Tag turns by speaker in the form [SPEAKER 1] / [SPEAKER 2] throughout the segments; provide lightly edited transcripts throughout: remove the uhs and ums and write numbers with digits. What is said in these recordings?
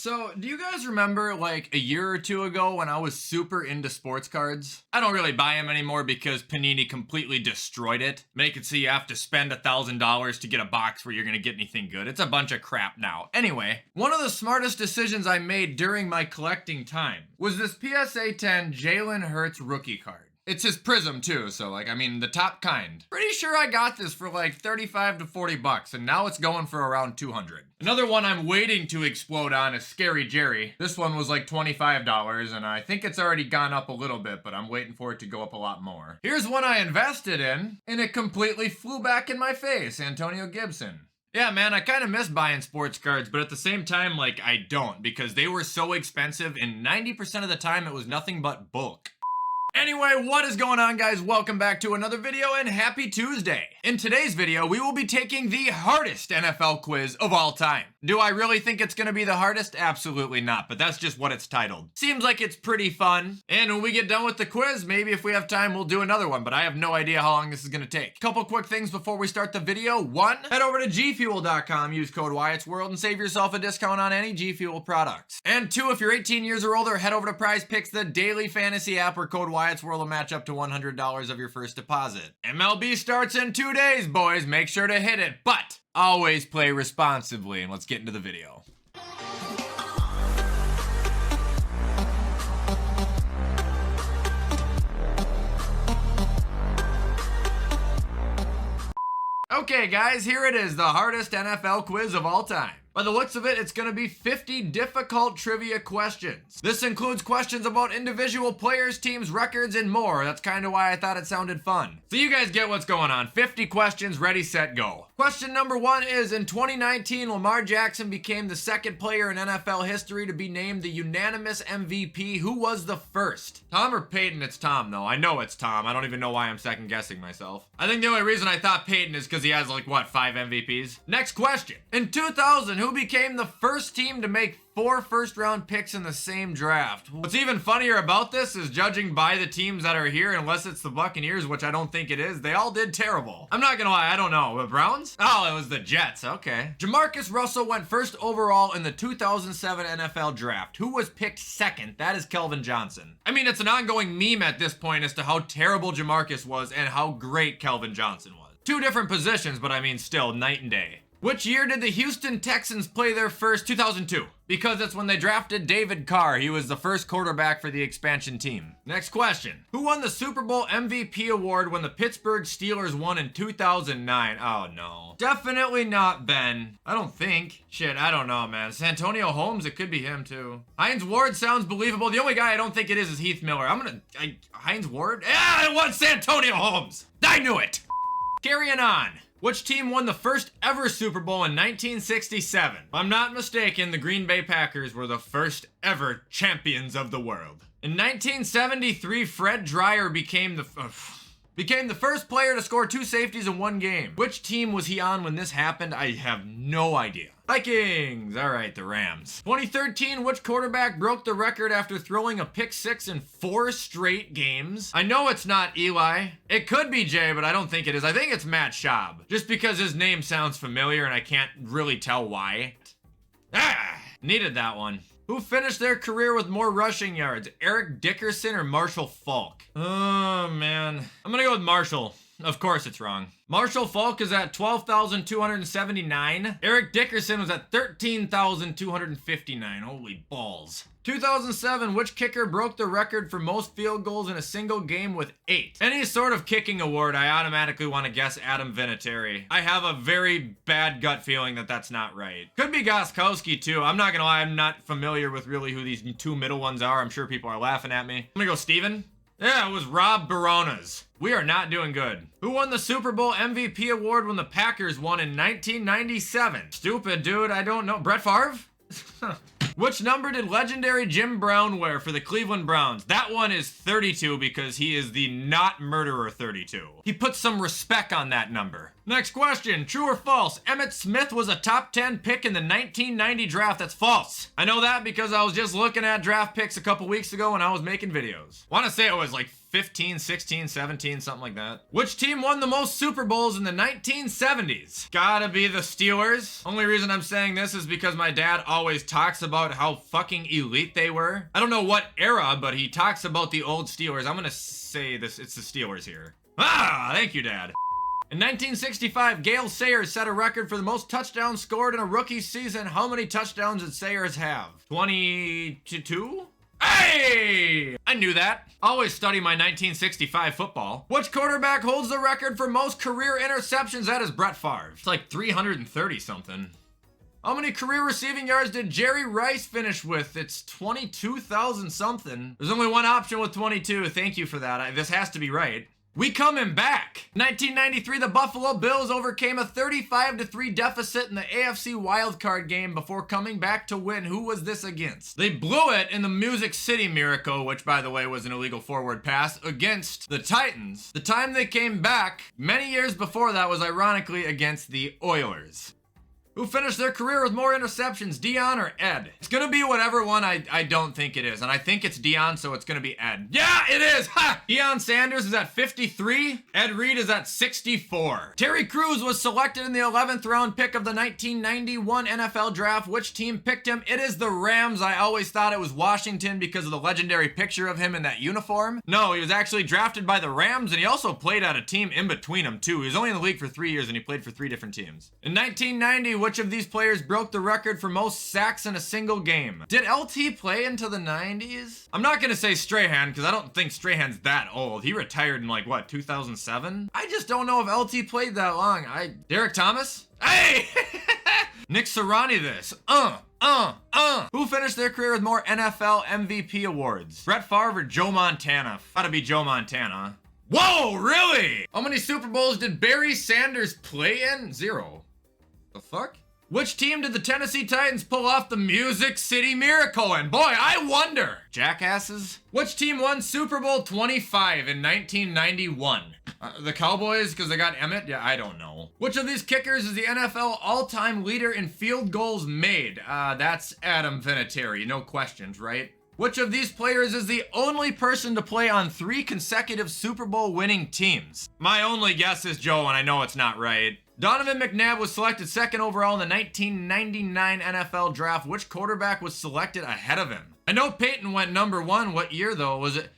[SPEAKER 1] So, do you guys remember like a year or two ago when I was super into sports cards? I don't really buy them anymore because Panini completely destroyed it. Make it so you have to spend $1,000 to get a box where you're gonna get anything good. It's a bunch of crap now. Anyway, one of the smartest decisions I made during my collecting time was this PSA 10 Jalen Hurts rookie card. It's his Prism too, so like, I mean, the top kind. Pretty sure I got this for like 35 to 40 bucks, and now it's going for around 200. Another one I'm waiting to explode on is Scary Jerry. This one was like $25, and I think it's already gone up a little bit, but I'm waiting for it to go up a lot more. Here's one I invested in, and it completely flew back in my face, Antonio Gibson. Yeah, man, I kind of miss buying sports cards, but at the same time, like, I don't, because they were so expensive, and 90% of the time it was nothing but bulk. Anyway, what is going on, guys? Welcome back to another video and happy Tuesday. In today's video, we will be taking the hardest NFL quiz of all time. Do I really think it's gonna be the hardest? Absolutely not, but that's just what it's titled. Seems like it's pretty fun. And when we get done with the quiz, maybe if we have time, we'll do another one, but I have no idea how long this is gonna take. Couple quick things before we start the video. One, head over to gfuel.com, use code WyattzWorld, and save yourself a discount on any G Fuel products. And two, if you're 18 years or older, head over to Prize Picks, the daily fantasy app, where code WyattzWorld will match up to $100 of your first deposit. MLB starts in 2 days, boys. Make sure to hit it, but always play responsibly, and let's get into the video. Okay, guys, here it is, the hardest NFL quiz of all time. By the looks of it, it's gonna be 50 difficult trivia questions. This includes questions about individual players, teams, records, and more. That's kind of why I thought it sounded fun. So you guys get what's going on. 50 questions, ready, set, go. Question number 1 is, in 2019, Lamar Jackson became the second player in NFL history to be named the unanimous MVP. Who was the first? Tom or Peyton? It's Tom, though. I know it's Tom. I don't even know why I'm second guessing myself. I think the only reason I thought Peyton is because he has, like, what, 5 MVPs? Next question. In 2000, who became the first team to make 4 first-round picks in the same draft? What's even funnier about this is, judging by the teams that are here, unless it's the Buccaneers, which I don't think it is, they all did terrible. I'm not gonna lie, I don't know. The Browns? Oh, it was the Jets. Okay. Jamarcus Russell went first overall in the 2007 NFL draft. Who was picked second? That is Kelvin Johnson. I mean, it's an ongoing meme at this point as to how terrible Jamarcus was and how great Kelvin Johnson was. 2 different positions, but I mean, still, night and day. Which year did the Houston Texans play their first? 2002. Because that's when they drafted David Carr. He was the first quarterback for the expansion team. Next question. Who won the Super Bowl MVP award when the Pittsburgh Steelers won in 2009? Oh no. Definitely not Ben. I don't think. Shit, I don't know, man. Santonio Holmes, it could be him too. Hines Ward sounds believable. The only guy I don't think it is Heath Miller. Hines Ward? Yeah, it was Santonio Holmes. I knew it. Carrying on. Which team won the first ever Super Bowl in 1967? If I'm not mistaken, the Green Bay Packers were the first ever champions of the world. In 1973, Fred Dryer became the first player to score 2 safeties in 1 game. Which team was he on when this happened? I have no idea. Vikings. All right, the Rams. 2013, which quarterback broke the record after throwing a pick 6 in 4 straight games? I know it's not Eli. It could be Jay, but I don't think it is. I think it's Matt Schaub, just because his name sounds familiar and I can't really tell why. Needed that one. Who finished their career with more rushing yards, Eric Dickerson or Marshall Faulk? Oh, man. I'm gonna go with Marshall. Of course it's wrong. Marshall Faulk is at 12,279. Eric Dickerson was at 13,259. Holy balls. 2007, which kicker broke the record for most field goals in a single game with 8? Any sort of kicking award, I automatically want to guess Adam Vinatieri. I have a very bad gut feeling that that's not right. Could be Gostkowski too. I'm not gonna lie, I'm not familiar with really who these 2 middle ones are. I'm sure people are laughing at me. I'm gonna go Steven. Yeah, it was Rob Baronas. We are not doing good. Who won the Super Bowl MVP award when the Packers won in 1997? Stupid, dude. I don't know. Brett Favre? Which number did legendary Jim Brown wear for the Cleveland Browns? That one is 32 because he is the not murderer 32. He put some respect on that number. Next question, true or false? Emmitt Smith was a top 10 pick in the 1990 draft. That's false. I know that because I was just looking at draft picks a couple weeks ago when I was making videos. Want to say it was like 15, 16, 17, something like that. Which team won the most Super Bowls in the 1970s? Gotta be the Steelers. Only reason I'm saying this is because my dad always talks about how fucking elite they were. I don't know what era, but he talks about the old Steelers. I'm gonna say this, it's the Steelers here. Ah, thank you, Dad. In 1965, Gale Sayers set a record for the most touchdowns scored in a rookie season. How many touchdowns did Sayers have? 22? Hey! I knew that. Always study my 1965 football. Which quarterback holds the record for most career interceptions? That is Brett Favre. It's like 330 something. How many career receiving yards did Jerry Rice finish with? It's 22,000 something. There's only one option with 22. Thank you for that. This has to be right. We coming back. 1993, the Buffalo Bills overcame a 35-3 deficit in the AFC wildcard game before coming back to win. Who was this against? They blew it in the Music City Miracle, which by the way was an illegal forward pass, against the Titans. The time they came back, many years before that, was ironically against the Oilers. Who finished their career with more interceptions, Deion or Ed? It's gonna be whatever one I don't think it is, and I think it's Deion, so it's gonna be Ed. Yeah, it is! Ha! Deion Sanders is at 53, Ed Reed is at 64. Terry Crews was selected in the 11th round pick of the 1991 NFL Draft. Which team picked him? It is the Rams. I always thought it was Washington because of the legendary picture of him in that uniform. No, he was actually drafted by the Rams, and he also played at a team in between them, too. He was only in the league for 3 years, and he played for 3 different teams. In 1990, which of these players broke the record for most sacks in a single game? Did LT play into the 90s? I'm not gonna say Strahan, because I don't think Strahan's that old. He retired in like, what, 2007? I just don't know if LT played that long. Derek Thomas? Hey! Nick Sirianni this. Who finished their career with more NFL MVP awards? Brett Favre or Joe Montana? Gotta be Joe Montana. Whoa, really? How many Super Bowls did Barry Sanders play in? 0. The fuck? Which team did the Tennessee Titans pull off the Music City Miracle in? Boy, I wonder. Jackasses? Which team won Super Bowl 25 in 1991? The Cowboys, because they got Emmett? Yeah, I don't know. Which of these kickers is the NFL all-time leader in field goals made? That's Adam Vinatieri. No questions, right? Which of these players is the only person to play on 3 consecutive Super Bowl winning teams? My only guess is Joe, and I know it's not right. Donovan McNabb was selected 2nd overall in the 1999 NFL Draft. Which quarterback was selected ahead of him? I know Peyton went number 1. What year, though? Was it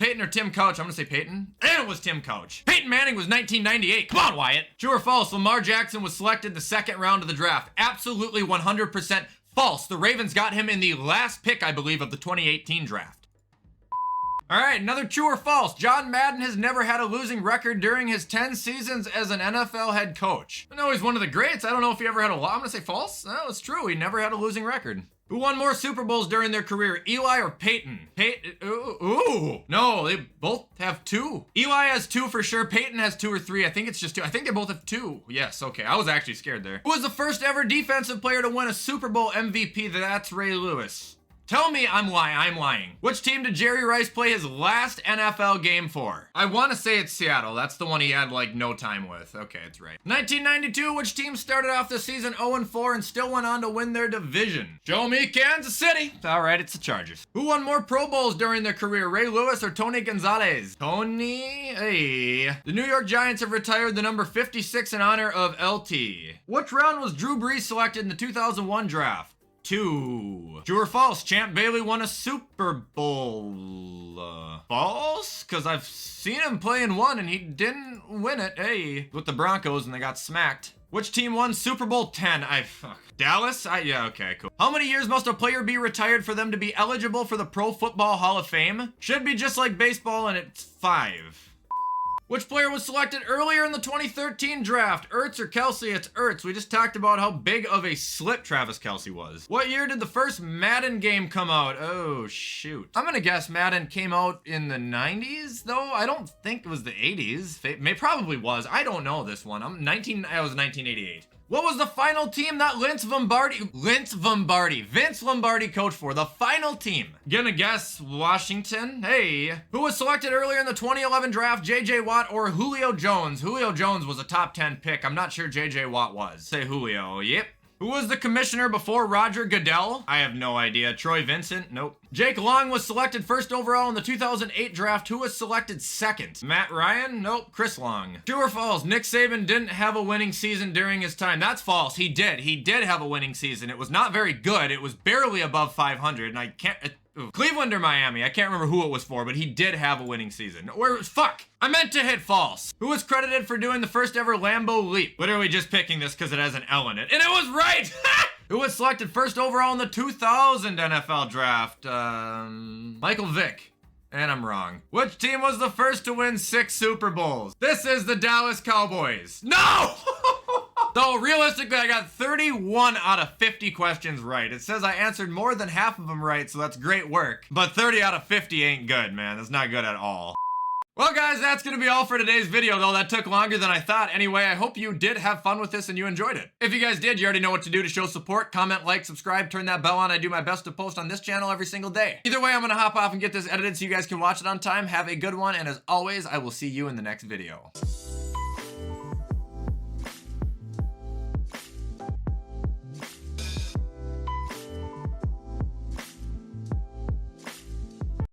[SPEAKER 1] Peyton or Tim Couch? I'm gonna say Peyton. And it was Tim Couch. Peyton Manning was 1998. Come on, Wyatt. True or false? Lamar Jackson was selected the 2nd round of the draft. Absolutely 100% false. The Ravens got him in the last pick, I believe, of the 2018 draft. All right, another true or false. John Madden has never had a losing record during his 10 seasons as an NFL head coach. I know he's one of the greats. I don't know if he ever had a I'm gonna say false. No, it's true. He never had a losing record. Who won more Super Bowls during their career, Eli or Peyton? Ooh. No, they both have 2. Eli has 2 for sure. Peyton has 2 or 3. I think it's just 2. I think they both have 2. Yes, okay. I was actually scared there. Who was the first ever defensive player to win a Super Bowl MVP? That's Ray Lewis. Tell me I'm lying. Which team did Jerry Rice play his last NFL game for? I want to say it's Seattle. That's the one he had like no time with. Okay, it's right. 1992, which team started off the season 0-4 and still went on to win their division? Show me Kansas City. All right, it's the Chargers. Who won more Pro Bowls during their career, Ray Lewis or Tony Gonzalez? Tony, hey. The New York Giants have retired the number 56 in honor of LT. Which round was Drew Brees selected in the 2001 draft? 2. True or false? Champ Bailey won a Super Bowl. False? Because I've seen him play in one and he didn't win it. Hey, with the Broncos and they got smacked. Which team won Super Bowl 10? Dallas? Yeah, okay, cool. How many years must a player be retired for them to be eligible for the Pro Football Hall of Fame? Should be just like baseball and it's 5. Which player was selected earlier in the 2013 draft? Ertz or Kelsey? It's Ertz. We just talked about how big of a slip Travis Kelsey was. What year did the first Madden game come out? Oh, shoot. I'm gonna guess Madden came out in the 90s, though. I don't think it was the 80s. It probably was. I don't know this one. I was 1988. What was the final team that Vince Lombardi coached for? The final team. Gonna guess Washington. Hey. Who was selected earlier in the 2011 draft? JJ Watt or Julio Jones? Julio Jones was a top 10 pick. I'm not sure JJ Watt was. Say Julio. Yep. Who was the commissioner before Roger Goodell? I have no idea. Troy Vincent? Nope. Jake Long was selected first overall in the 2008 draft. Who was selected second? Matt Ryan? Nope. Chris Long. True or false? Nick Saban didn't have a winning season during his time. That's false. He did. He did have a winning season. It was not very good. It was barely above 500, and I can't... Cleveland or Miami, I can't remember who it was for, but he did have a winning season. Fuck! I meant to hit false. Who was credited for doing the first ever Lambeau leap? Literally just picking this because it has an L in it. And it was right! Who was selected first overall in the 2000 NFL draft? Michael Vick. And I'm wrong. Which team was the first to win 6 Super Bowls? This is the Dallas Cowboys. No! So realistically, I got 31 out of 50 questions right. It says I answered more than half of them right, so that's great work. But 30 out of 50 ain't good, man. That's not good at all. Well, guys, that's going to be all for today's video, though. That took longer than I thought. Anyway, I hope you did have fun with this and you enjoyed it. If you guys did, you already know what to do to show support. Comment, like, subscribe, turn that bell on. I do my best to post on this channel every single day. Either way, I'm going to hop off and get this edited so you guys can watch it on time. Have a good one, and as always, I will see you in the next video.